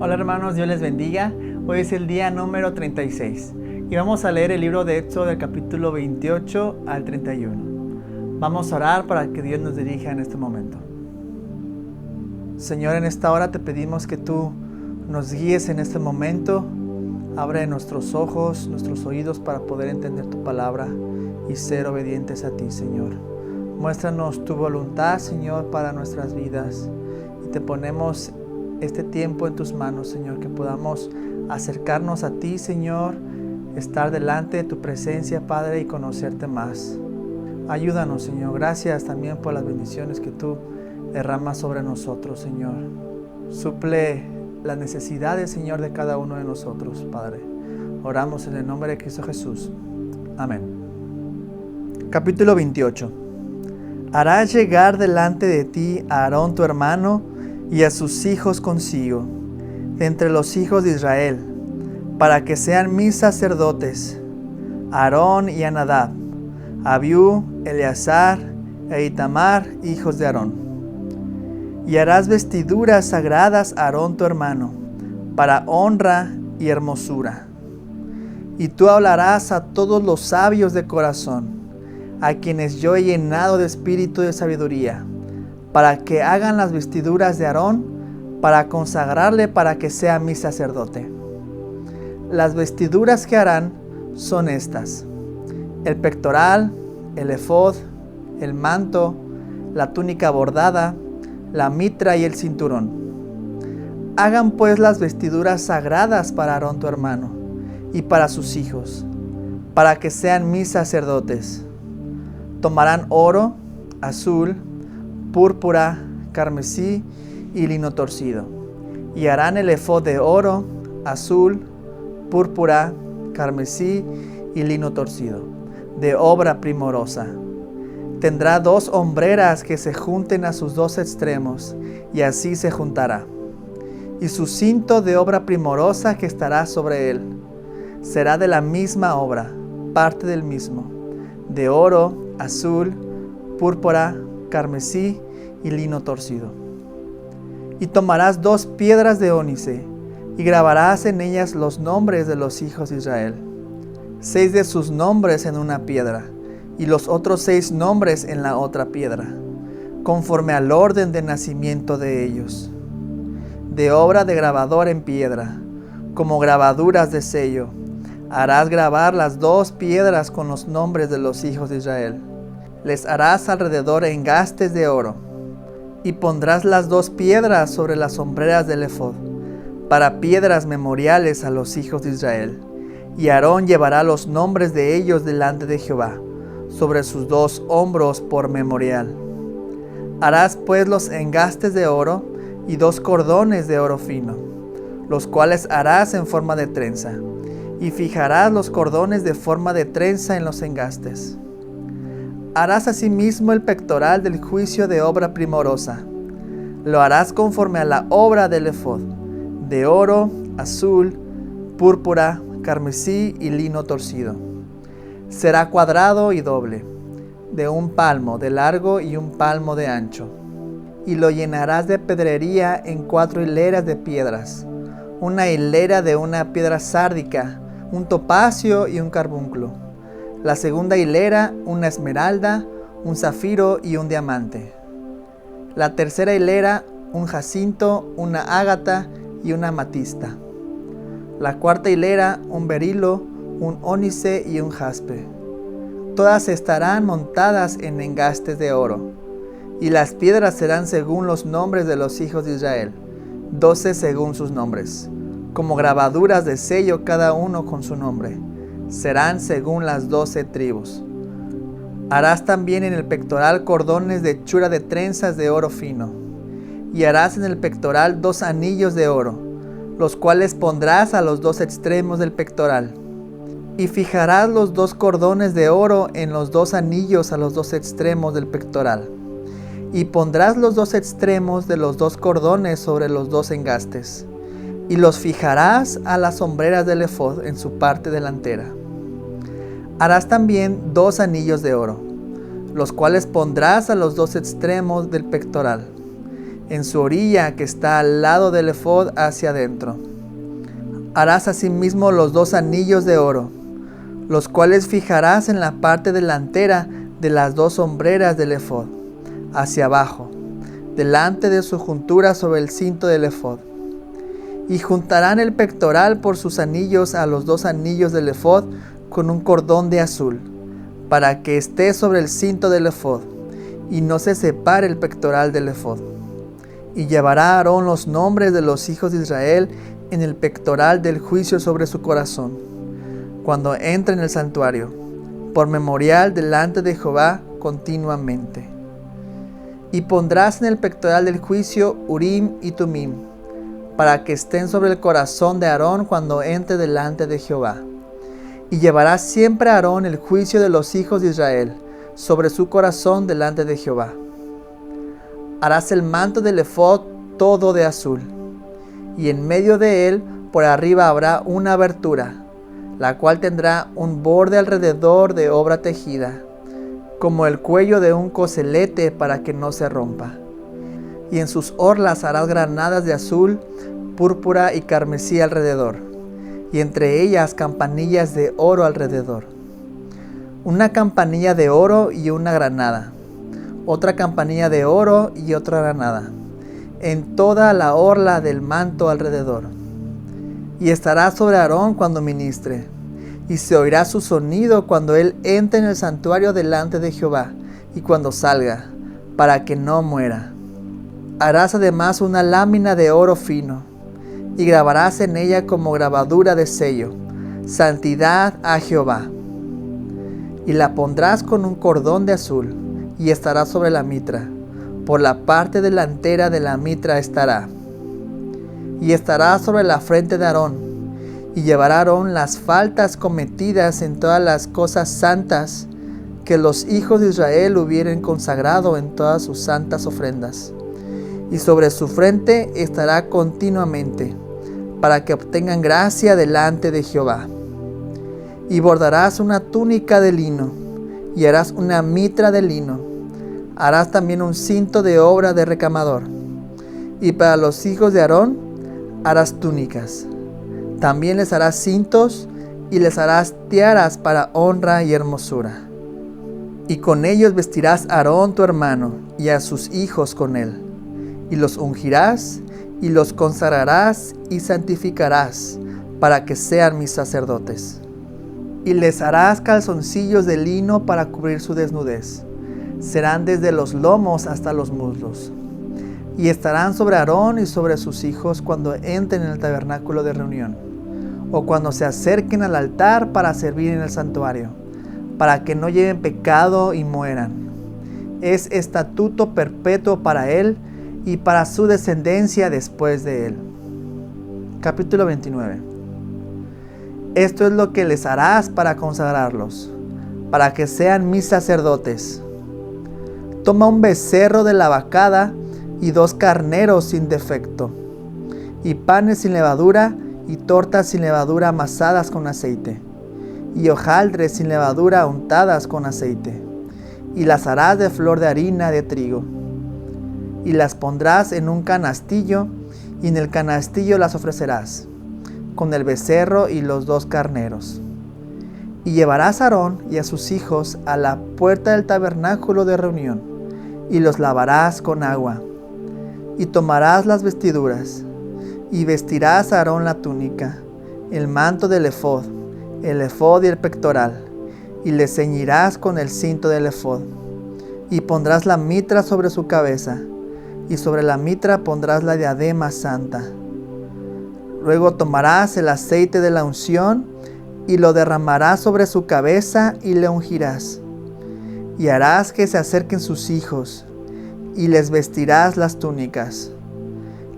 Hola hermanos, Dios les bendiga. Hoy es el día número 36 y vamos a leer el libro de Éxodo del capítulo 28 al 31. Vamos a orar para que Dios nos dirija en este momento. Señor, en esta hora te pedimos que tú nos guíes en este momento. Abre nuestros ojos, nuestros oídos para poder entender tu palabra y ser obedientes a ti, Señor. Muéstranos tu voluntad, Señor, para nuestras vidas. Y te ponemos este tiempo en tus manos, Señor, que podamos acercarnos a ti, Señor, estar delante de tu presencia, Padre, y conocerte más. Ayúdanos, Señor. Gracias también por las bendiciones que tú derramas sobre nosotros, Señor. Suple las necesidades, Señor, de cada uno de nosotros, Padre. Oramos en el nombre de Cristo Jesús. Amén. Capítulo 28. Harás llegar delante de ti a Aarón tu hermano y a sus hijos consigo, de entre los hijos de Israel, para que sean mis sacerdotes, Aarón y a Nadab, Abiú, Eleazar e Itamar, hijos de Aarón. Y harás vestiduras sagradas a Aarón tu hermano, para honra y hermosura. Y tú hablarás a todos los sabios de corazón, a quienes yo he llenado de espíritu de sabiduría, para que hagan las vestiduras de Aarón, para consagrarle para que sea mi sacerdote. Las vestiduras que harán son estas: el pectoral, el efod, el manto, la túnica bordada, la mitra y el cinturón. Hagan pues las vestiduras sagradas para Aarón tu hermano y para sus hijos, para que sean mis sacerdotes. Tomarán oro, azul, púrpura, carmesí y lino torcido, y harán el efod de oro, azul, púrpura, carmesí y lino torcido, de obra primorosa. Tendrá 2 hombreras que se junten a sus 2 extremos, y así se juntará. Y su cinto de obra primorosa que estará sobre él será de la misma obra, parte del mismo, de oro, azul, púrpura, carmesí y lino torcido. Y tomarás 2 piedras de ónice y grabarás en ellas los nombres de los hijos de Israel, 6 de sus nombres en una piedra y los otros 6 nombres en la otra piedra, conforme al orden de nacimiento de ellos, de obra de grabador en piedra, como grabaduras de sello. Harás grabar las 2 piedras con los nombres de los hijos de Israel. Les harás alrededor engastes de oro, y pondrás las 2 piedras sobre las hombreras del efod, para piedras memoriales a los hijos de Israel. Y Aarón llevará los nombres de ellos delante de Jehová, sobre sus 2 hombros por memorial. Harás pues los engastes de oro y 2 cordones de oro fino, los cuales harás en forma de trenza, y fijarás los cordones de forma de trenza en los engastes. Harás asimismo el pectoral del juicio de obra primorosa. Lo harás conforme a la obra del efod, de oro, azul, púrpura, carmesí y lino torcido. Será cuadrado y doble, de 1 palmo de largo y 1 palmo de ancho. Y lo llenarás de pedrería en 4 hileras de piedras, una hilera de una piedra sárdica, un topacio y un carbunclo. La segunda hilera, una esmeralda, un zafiro y un diamante. La tercera hilera, un jacinto, una ágata y una amatista. La cuarta hilera, un berilo, un ónice y un jaspe. Todas estarán montadas en engastes de oro. Y las piedras serán según los nombres de los hijos de Israel, 12 según sus nombres, como grabaduras de sello cada uno con su nombre. Serán según las 12 tribus. Harás también en el pectoral cordones de hechura de trenzas de oro fino. Y harás en el pectoral 2 anillos de oro, los cuales pondrás a los 2 extremos del pectoral. Y fijarás los 2 cordones de oro en los 2 anillos a los 2 extremos del pectoral. Y pondrás los 2 extremos de los 2 cordones sobre los 2 engastes. Y los fijarás a las hombreras del efod en su parte delantera. Harás también 2 anillos de oro, los cuales pondrás a los 2 extremos del pectoral. en su orilla que está al lado del efod hacia adentro. Harás asimismo los 2 anillos de oro, los cuales fijarás en la parte delantera de las 2 hombreras del efod, hacia abajo, delante de su juntura sobre el cinto del efod. Y juntarán el pectoral por sus anillos a los 2 anillos del efod con un cordón de azul, para que esté sobre el cinto del efod, y no se separe el pectoral del efod. Y llevará Aarón los nombres de los hijos de Israel en el pectoral del juicio sobre su corazón, cuando entre en el santuario, por memorial delante de Jehová continuamente. Y pondrás en el pectoral del juicio Urim y Tumim, para que estén sobre el corazón de Aarón cuando entre delante de Jehová. Y llevará siempre a Aarón el juicio de los hijos de Israel sobre su corazón delante de Jehová. Harás el manto del efod todo de azul, y en medio de él por arriba habrá una abertura, la cual tendrá un borde alrededor de obra tejida, como el cuello de un coselete, para que no se rompa. Y en sus orlas harás granadas de azul, púrpura y carmesí alrededor, y entre ellas campanillas de oro alrededor. Una campanilla de oro y una granada, otra campanilla de oro y otra granada, en toda la orla del manto alrededor. Y estará sobre Aarón cuando ministre, y se oirá su sonido cuando él entre en el santuario delante de Jehová, y cuando salga, para que no muera. Harás además una lámina de oro fino, y grabarás en ella como grabadura de sello, santidad a Jehová. Y la pondrás con un cordón de azul, y estará sobre la mitra. Por la parte delantera de la mitra estará. Y estará sobre la frente de Aarón. Y llevará Aarón las faltas cometidas en todas las cosas santas que los hijos de Israel hubieren consagrado en todas sus santas ofrendas. Y sobre su frente estará continuamente, para que obtengan gracia delante de Jehová. Y bordarás una túnica de lino, y harás una mitra de lino. Harás también un cinto de obra de recamador. Y para los hijos de Aarón harás túnicas. También les harás cintos, y les harás tiaras para honra y hermosura. Y con ellos vestirás a Aarón tu hermano, y a sus hijos con él. Y los ungirás, y los consagrarás, y santificarás, para que sean mis sacerdotes. Y les harás calzoncillos de lino para cubrir su desnudez. Serán desde los lomos hasta los muslos. Y estarán sobre Aarón y sobre sus hijos cuando entren en el tabernáculo de reunión, o cuando se acerquen al altar para servir en el santuario, para que no lleven pecado y mueran. Es estatuto perpetuo para él y para su descendencia después de él. Capítulo 29. Esto es lo que les harás para consagrarlos, para que sean mis sacerdotes. Toma un becerro de la vacada y 2 carneros sin defecto, y panes sin levadura, y tortas sin levadura amasadas con aceite, y hojaldres sin levadura untadas con aceite, y las harás de flor de harina de trigo, y las pondrás en un canastillo, y en el canastillo las ofrecerás, con el becerro y los 2 carneros. Y llevarás a Aarón y a sus hijos a la puerta del tabernáculo de reunión, y los lavarás con agua, y tomarás las vestiduras, y vestirás a Aarón la túnica, el manto del efod, el efod y el pectoral, y le ceñirás con el cinto del efod, y pondrás la mitra sobre su cabeza, y sobre la mitra pondrás la diadema santa. Luego tomarás el aceite de la unción, y lo derramarás sobre su cabeza, y le ungirás. Y harás que se acerquen sus hijos, y les vestirás las túnicas.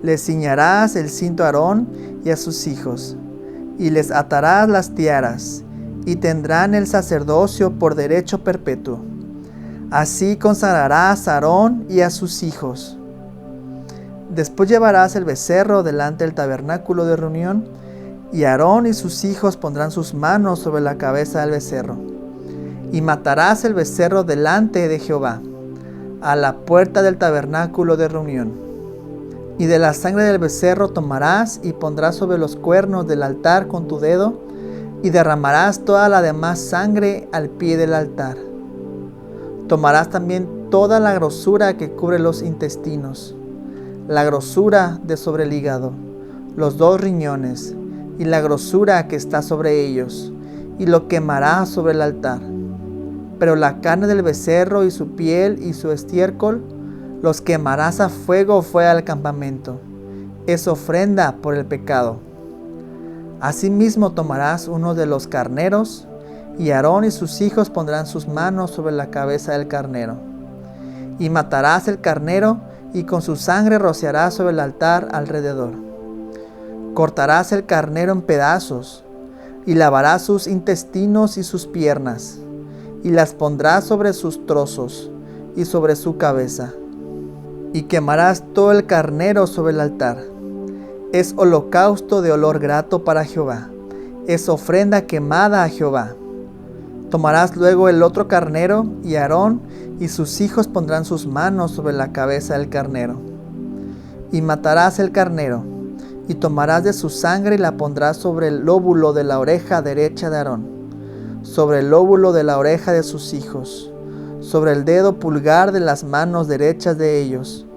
Les ciñarás el cinto a Aarón y a sus hijos, y les atarás las tiaras, y tendrán el sacerdocio por derecho perpetuo. Así consagrarás a Aarón y a sus hijos. Después llevarás el becerro delante del tabernáculo de reunión, y Aarón y sus hijos pondrán sus manos sobre la cabeza del becerro. Y matarás el becerro delante de Jehová, a la puerta del tabernáculo de reunión. Y de la sangre del becerro tomarás y pondrás sobre los cuernos del altar con tu dedo, y derramarás toda la demás sangre al pie del altar. Tomarás también toda la grosura que cubre los intestinos, la grosura de sobre el hígado, los 2 riñones, y la grosura que está sobre ellos, y lo quemarás sobre el altar. Pero la carne del becerro y su piel y su estiércol los quemarás a fuego fuera del campamento. Es ofrenda por el pecado. Asimismo tomarás uno de los carneros, y Aarón y sus hijos pondrán sus manos sobre la cabeza del carnero. Y matarás el carnero, y con su sangre rociarás sobre el altar alrededor. Cortarás el carnero en pedazos, y lavarás sus intestinos y sus piernas, y las pondrás sobre sus trozos y sobre su cabeza. Y quemarás todo el carnero sobre el altar. Es holocausto de olor grato para Jehová. Es ofrenda quemada a Jehová. Tomarás luego el otro carnero, y Aarón y sus hijos pondrán sus manos sobre la cabeza del carnero. Y matarás el carnero, y tomarás de su sangre y la pondrás sobre el lóbulo de la oreja derecha de Aarón, sobre el lóbulo de la oreja de sus hijos, sobre el dedo pulgar de las manos derechas de ellos,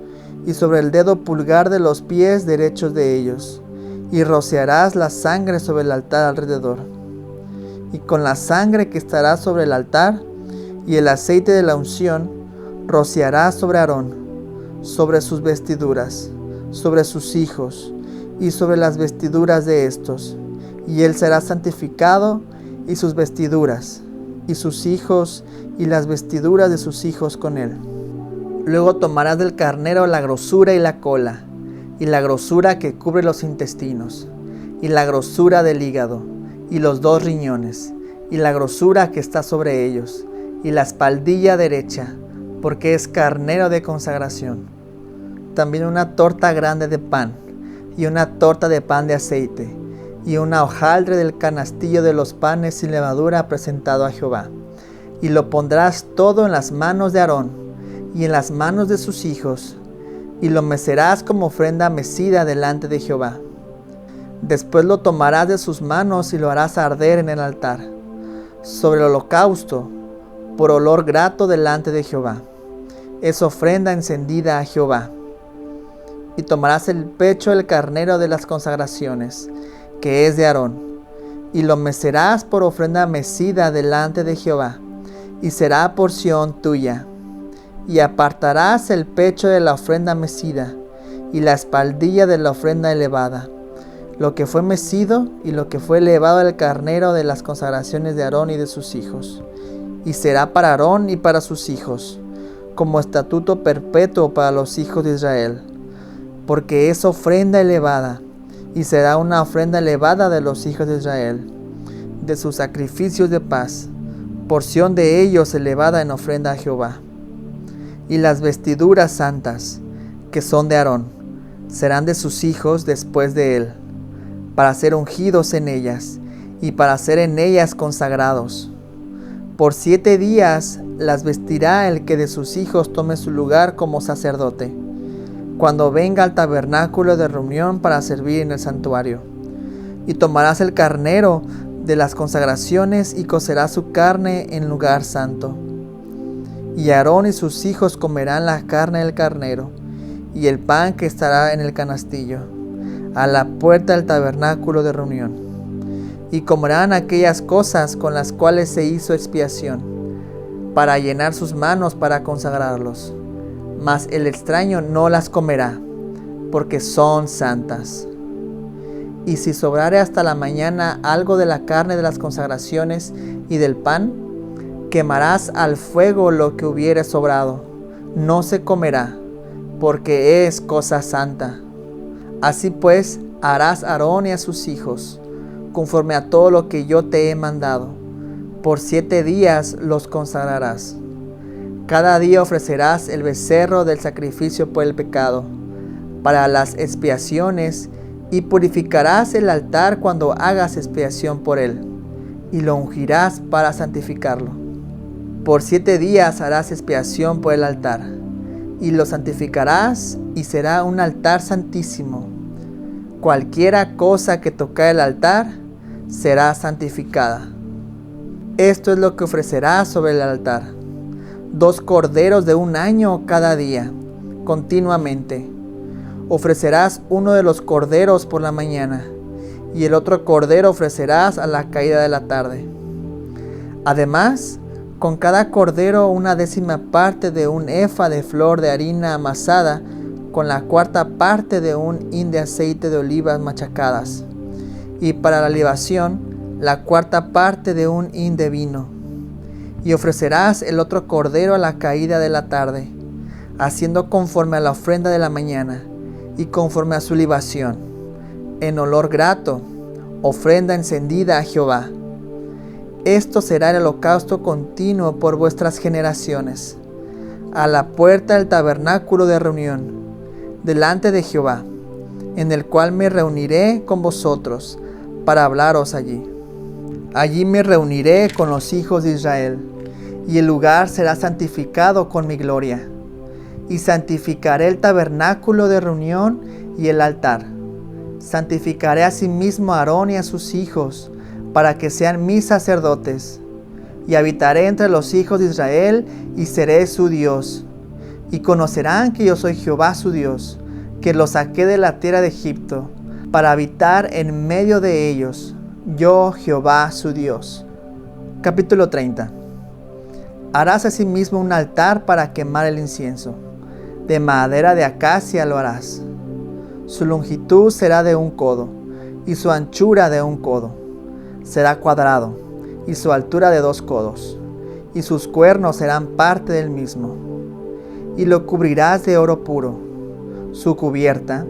y sobre el dedo pulgar de los pies derechos de ellos, y rociarás la sangre sobre el altar alrededor. Y con la sangre que estará sobre el altar y el aceite de la unción, rociarás sobre Aarón, sobre sus vestiduras, sobre sus hijos, y sobre las vestiduras de estos, y él será santificado, y sus vestiduras, y sus hijos, y las vestiduras de sus hijos con él. Luego tomarás del carnero la grosura y la cola, y la grosura que cubre los intestinos, y la grosura del hígado, y los 2 riñones, y la grosura que está sobre ellos, y la espaldilla derecha, porque es carnero de consagración. También una torta grande de pan, y una torta de pan de aceite, y una hojaldre del canastillo de los panes sin levadura presentado a Jehová. Y lo pondrás todo en las manos de Aarón, y en las manos de sus hijos, y lo mecerás como ofrenda mecida delante de Jehová. Después lo tomarás de sus manos y lo harás arder en el altar, sobre el holocausto, por olor grato delante de Jehová. Es ofrenda encendida a Jehová. Y tomarás el pecho del carnero de las consagraciones, que es de Aarón, y lo mecerás por ofrenda mecida delante de Jehová, y será porción tuya. Y apartarás el pecho de la ofrenda mecida, y la espaldilla de la ofrenda elevada, lo que fue mecido y lo que fue elevado del carnero de las consagraciones de Aarón y de sus hijos. Y será para Aarón y para sus hijos, como estatuto perpetuo para los hijos de Israel, porque es ofrenda elevada, y será una ofrenda elevada de los hijos de Israel, de sus sacrificios de paz, porción de ellos elevada en ofrenda a Jehová. Y las vestiduras santas, que son de Aarón, serán de sus hijos después de él, para ser ungidos en ellas, y para ser en ellas consagrados. Por 7 días las vestirá el que de sus hijos tome su lugar como sacerdote, cuando venga al tabernáculo de reunión para servir en el santuario. Y tomarás el carnero de las consagraciones y cocerás su carne en lugar santo. Y Aarón y sus hijos comerán la carne del carnero y el pan que estará en el canastillo, a la puerta del tabernáculo de reunión. Y comerán aquellas cosas con las cuales se hizo expiación, para llenar sus manos para consagrarlos. Mas el extraño no las comerá, porque son santas. Y si sobrare hasta la mañana algo de la carne de las consagraciones y del pan, quemarás al fuego lo que hubiere sobrado. No se comerá, porque es cosa santa. Así pues, harás a Aarón y a sus hijos, conforme a todo lo que yo te he mandado. Por 7 días los consagrarás. Cada día ofrecerás el becerro del sacrificio por el pecado, para las expiaciones, y purificarás el altar cuando hagas expiación por él, y lo ungirás para santificarlo. Por 7 días harás expiación por el altar, y lo santificarás, y será un altar santísimo. Cualquiera cosa que toque el altar será santificada. Esto es lo que ofrecerás sobre el altar: 2 corderos de 1 año cada día, continuamente. Ofrecerás uno de los corderos por la mañana, y el otro cordero ofrecerás a la caída de la tarde. Además, con cada cordero 1/10 parte de un efa de flor de harina amasada, con la 1/4 parte de un hin de aceite de olivas machacadas, y para la libación, la 1/4 parte de un hin de vino. Y ofrecerás el otro cordero a la caída de la tarde, haciendo conforme a la ofrenda de la mañana, y conforme a su libación, en olor grato, ofrenda encendida a Jehová. Esto será el holocausto continuo por vuestras generaciones, a la puerta del tabernáculo de reunión, delante de Jehová, en el cual me reuniré con vosotros, para hablaros allí. Allí me reuniré con los hijos de Israel, y el lugar será santificado con mi gloria. Y santificaré el tabernáculo de reunión y el altar. Santificaré asimismo a Aarón y a sus hijos, para que sean mis sacerdotes. Y habitaré entre los hijos de Israel, y seré su Dios. Y conocerán que yo soy Jehová su Dios, que los saqué de la tierra de Egipto, para habitar en medio de ellos, yo Jehová su Dios. Capítulo 30. Harás asimismo un altar para quemar el incienso. De madera de acacia lo harás. Su longitud será de 1 codo, y su anchura de 1 codo. Será cuadrado, y su altura de 2 codos, y sus cuernos serán parte del mismo. Y lo cubrirás de oro puro, su cubierta,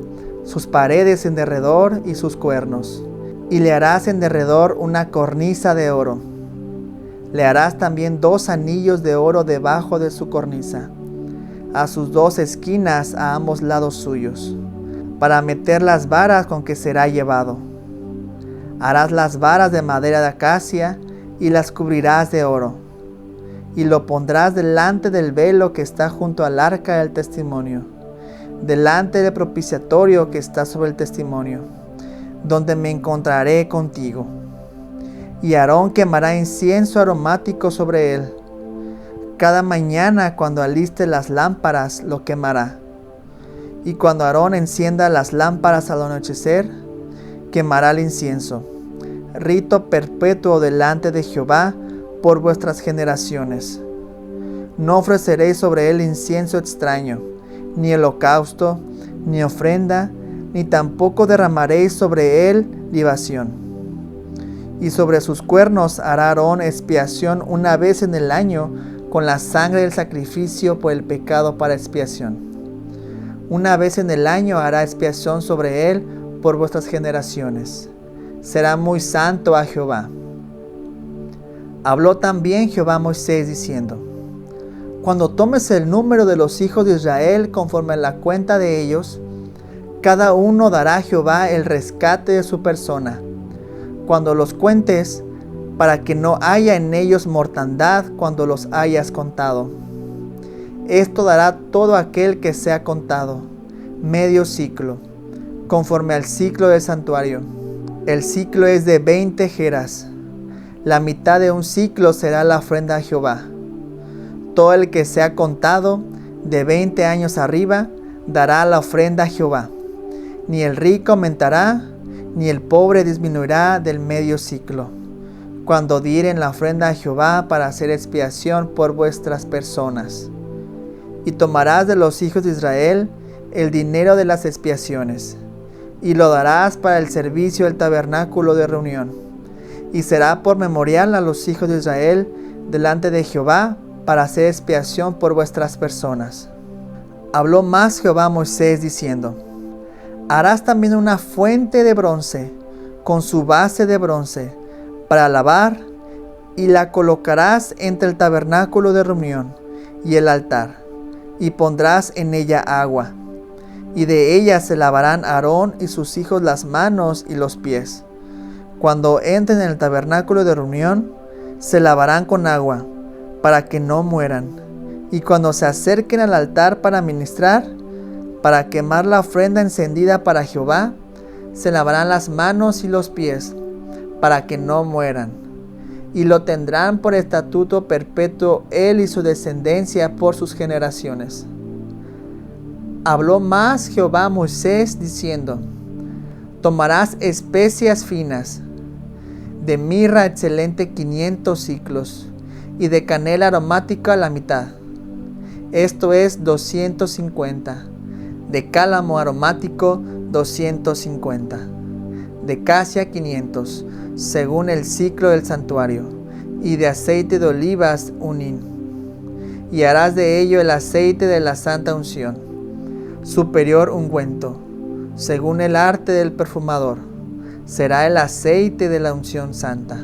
sus paredes en derredor y sus cuernos. Y le harás en derredor una cornisa de oro. Le harás también 2 anillos de oro debajo de su cornisa, a sus 2 esquinas a ambos lados suyos, para meter las varas con que será llevado. Harás las varas de madera de acacia y las cubrirás de oro, y lo pondrás delante del velo que está junto al arca del testimonio, delante del propiciatorio que está sobre el testimonio, donde me encontraré contigo. Y Aarón quemará incienso aromático sobre él. Cada mañana cuando aliste las lámparas lo quemará. Y cuando Aarón encienda las lámparas al anochecer, quemará el incienso. Rito perpetuo delante de Jehová por vuestras generaciones. No ofreceréis sobre él incienso extraño, ni holocausto, ni ofrenda, ni tampoco derramaréis sobre él libación. Y sobre sus cuernos hará Aarón expiación 1 vez en el año con la sangre del sacrificio por el pecado para expiación. 1 vez en el año hará expiación sobre él por vuestras generaciones. Será muy santo a Jehová. Habló también Jehová a Moisés diciendo: Cuando tomes el número de los hijos de Israel conforme a la cuenta de ellos, cada uno dará a Jehová el rescate de su persona. Cuando los cuentes, para que no haya en ellos mortandad cuando los hayas contado. Esto dará todo aquel que sea contado, medio ciclo, conforme al ciclo del santuario. El ciclo es de 20 geras. La mitad de un ciclo será la ofrenda a Jehová. Todo el que sea contado, de 20 años arriba, dará la ofrenda a Jehová. Ni el rico aumentará, ni el pobre disminuirá del medio ciclo, cuando dieren la ofrenda a Jehová para hacer expiación por vuestras personas. Y tomarás de los hijos de Israel el dinero de las expiaciones, y lo darás para el servicio del tabernáculo de reunión, y será por memorial a los hijos de Israel delante de Jehová para hacer expiación por vuestras personas. Habló más Jehová a Moisés diciendo: Harás también una fuente de bronce, con su base de bronce, para lavar, y la colocarás entre el tabernáculo de reunión y el altar, y pondrás en ella agua. Y de ella se lavarán Aarón y sus hijos las manos y los pies. Cuando entren en el tabernáculo de reunión, se lavarán con agua, para que no mueran, Y cuando se acerquen al altar para ministrar, para quemar la ofrenda encendida para Jehová, se lavarán las manos y los pies, para que no mueran. Y lo tendrán por estatuto perpetuo él y su descendencia por sus generaciones. Habló más Jehová a Moisés diciendo: tomarás especias finas, de mirra excelente 500 siclos, y de canela aromática la mitad, esto es 250, de cálamo aromático 250, de casia 500, según el ciclo del santuario, y de aceite de olivas un hin. Y harás de ello el aceite de la santa unción, superior ungüento, según el arte del perfumador, será el aceite de la unción santa.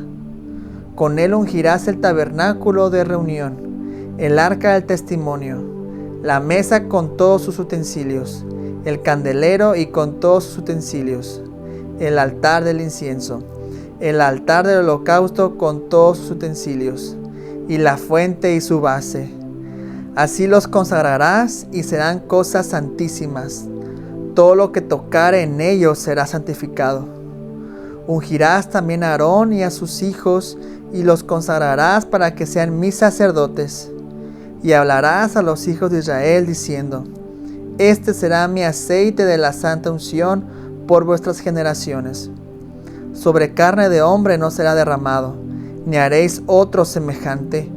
Con él ungirás el tabernáculo de reunión, el arca del testimonio, la mesa con todos sus utensilios, el candelero y con todos sus utensilios, el altar del incienso, el altar del holocausto con todos sus utensilios, y la fuente y su base. Así los consagrarás y serán cosas santísimas. Todo lo que tocare en ellos será santificado. Ungirás también a Aarón y a sus hijos, y los consagrarás para que sean mis sacerdotes. Y hablarás a los hijos de Israel diciendo: este será mi aceite de la santa unción por vuestras generaciones. Sobre carne de hombre no será derramado, ni haréis otro semejante,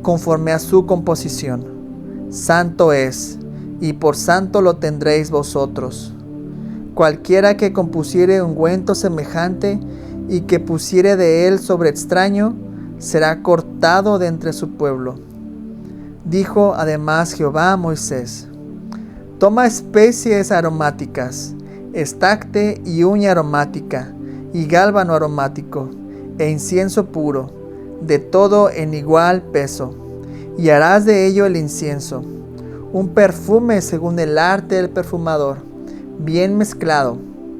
conforme a su composición. Santo es, y por santo lo tendréis vosotros. Cualquiera que compusiere ungüento semejante, y que pusiere de él sobre extraño, será cortado de entre su pueblo. Dijo además Jehová a Moisés: toma especies aromáticas, estacte y uña aromática, y gálbano aromático, e incienso puro, de todo en igual peso, y harás de ello el incienso, un perfume según el arte del perfumador, bien mezclado,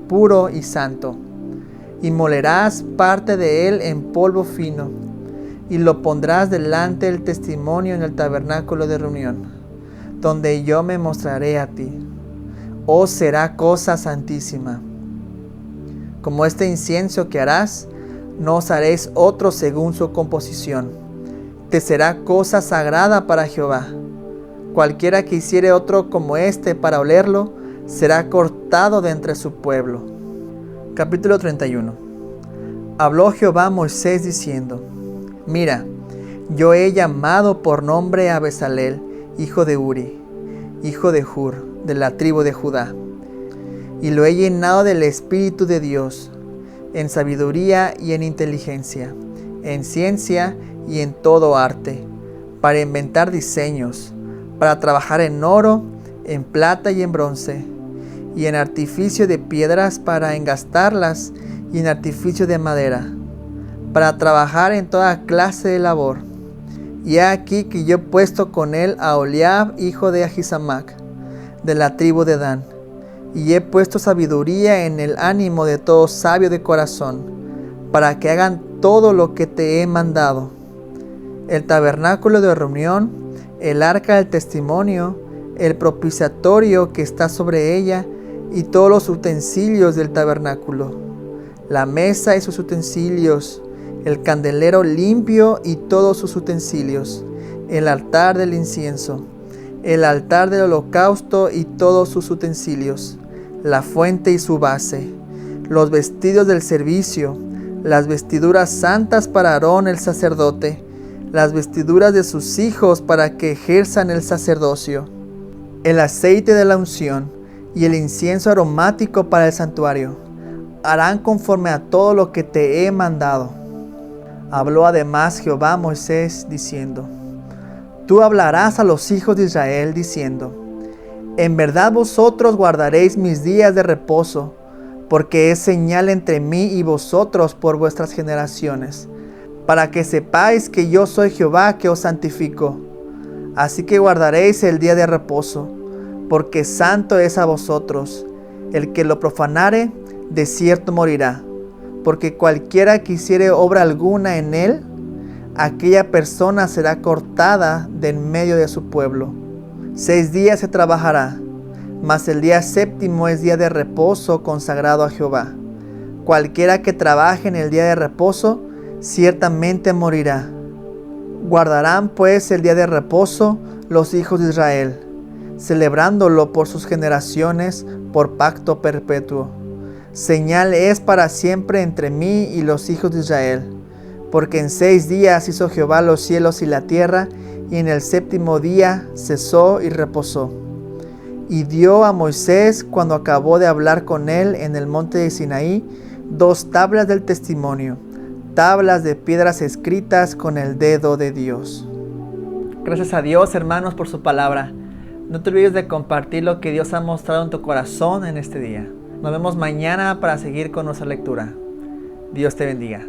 puro y santo. Y molerás parte de él en polvo fino, y lo pondrás delante del testimonio en el tabernáculo de reunión, donde yo me mostraré a ti. Oh, será cosa santísima. Como este incienso que harás, no os haréis otro según su composición. Te será cosa sagrada para Jehová. Cualquiera que hiciere otro como este para olerlo, será cortado de entre su pueblo. Capítulo 31. Habló Jehová a Moisés diciendo: mira, yo he llamado por nombre a Bezalel, hijo de Uri, hijo de Hur, de la tribu de Judá, y lo he llenado del Espíritu de Dios, en sabiduría y en inteligencia, en ciencia y en todo arte, para inventar diseños, para trabajar en oro, en plata y en bronce, y en artificio de piedras para engastarlas, y en artificio de madera, para trabajar en toda clase de labor. Y he aquí que yo he puesto con él a Oliab, hijo de Ahisamac, de la tribu de Dan, y he puesto sabiduría en el ánimo de todo sabio de corazón, para que hagan todo lo que te he mandado: el tabernáculo de reunión, el arca del testimonio, el propiciatorio que está sobre ella, y todos los utensilios del tabernáculo, la mesa y sus utensilios, el candelero limpio y todos sus utensilios, el altar del incienso, el altar del holocausto y todos sus utensilios, la fuente y su base, los vestidos del servicio, las vestiduras santas para Aarón el sacerdote, las vestiduras de sus hijos para que ejerzan el sacerdocio, el aceite de la unción y el incienso aromático para el santuario. Harán conforme a todo lo que te he mandado. Habló además Jehová a Moisés diciendo: tú hablarás a los hijos de Israel diciendo: en verdad vosotros guardaréis mis días de reposo, porque es señal entre mí y vosotros por vuestras generaciones, para que sepáis que yo soy Jehová que os santifico. Así que guardaréis el día de reposo, porque santo es a vosotros. El que lo profanare, de cierto morirá, porque cualquiera que hiciere obra alguna en él, aquella persona será cortada de en medio de su pueblo. 6 días se trabajará, mas el día séptimo es día de reposo consagrado a Jehová. Cualquiera que trabaje en el día de reposo, ciertamente morirá. Guardarán pues el día de reposo los hijos de Israel, celebrándolo por sus generaciones, por pacto perpetuo. Señal es para siempre entre mí y los hijos de Israel, porque en 6 días hizo Jehová los cielos y la tierra, y en el séptimo día cesó y reposó. Y dio a Moisés, cuando acabó de hablar con él en el monte de Sinaí, 2 tablas del testimonio, tablas de piedras escritas con el dedo de Dios. Gracias a Dios, hermanos, por su palabra. No te olvides de compartir lo que Dios ha mostrado en tu corazón en este día. Nos vemos mañana para seguir con nuestra lectura. Dios te bendiga.